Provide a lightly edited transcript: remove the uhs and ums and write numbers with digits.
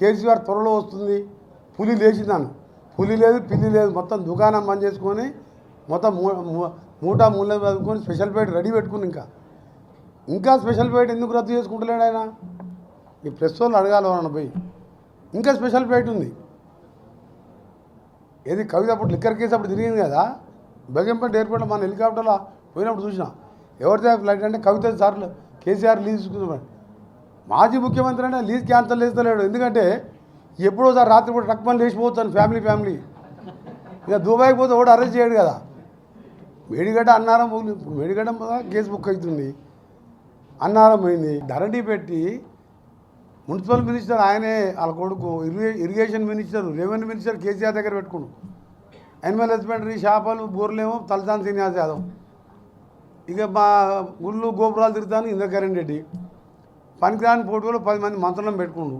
కేసీఆర్ త్వరలో వస్తుంది, పులి లేచిందాను. పులి లేదు, పిల్లి లేదు, మొత్తం దుకాణం బంద్ చేసుకొని మొత్తం మూటా మూల చదువుకొని స్పెషల్ ఫ్లైట్ రెడీ పెట్టుకుని ఇంకా స్పెషల్ ఫ్లైట్ ఎందుకు రద్దు చేసుకుంటలేడు ఆయన? ఈ ప్రెస్ వాళ్ళు అడగాలి వాళ్ళని పోయి. ఇంకా స్పెషల్ ఫ్లైట్ ఉంది. ఏది కవిత అప్పుడు లిక్కర్ కేసు అప్పుడు తిరిగింది కదా, బెగంపేట ఎయిర్పోర్ట్లో మన హెలికాప్టర్లో పోయినప్పుడు చూసినా. ఎవరిదే ఫ్లైట్ అంటే కవిత సార్లు కేసీఆర్ లీజ్ తీసుకున్నాడు. మాజీ ముఖ్యమంత్రి అంటే లీజ్ క్యాన్సల్ చేస్తలేడు. ఎందుకంటే ఎప్పుడోసారి రాత్రి కూడా ట్రక్ పని లేచిపోతాను ఫ్యామిలీ ఇక దుబాయ్కి పోతే ఒకటి అరెస్ట్ చేయడు కదా. మేడిగడ్డ అన్నారం మేడిగడ్డ కేసు బుక్ అవుతుంది, అన్నారం పోయింది. ధరణి పెట్టి మున్సిపల్ మినిస్టర్ ఆయనే, వాళ్ళ కొడుకు irrigation minister, revenue minister KCR దగ్గర పెట్టుకున్నాడు. యానిమల్ హస్బెండరీ, చేపలు, బోర్లేమో తలసాని శ్రీనివాస్ యాదవ్. ఇక మా గుళ్ళు గోపురాలు తిరుగుతాను ఇంద్రకరణ్ రెడ్డి. పనికిరాని పోటీలో 10 మంది మంత్రులను పెట్టుకుండు.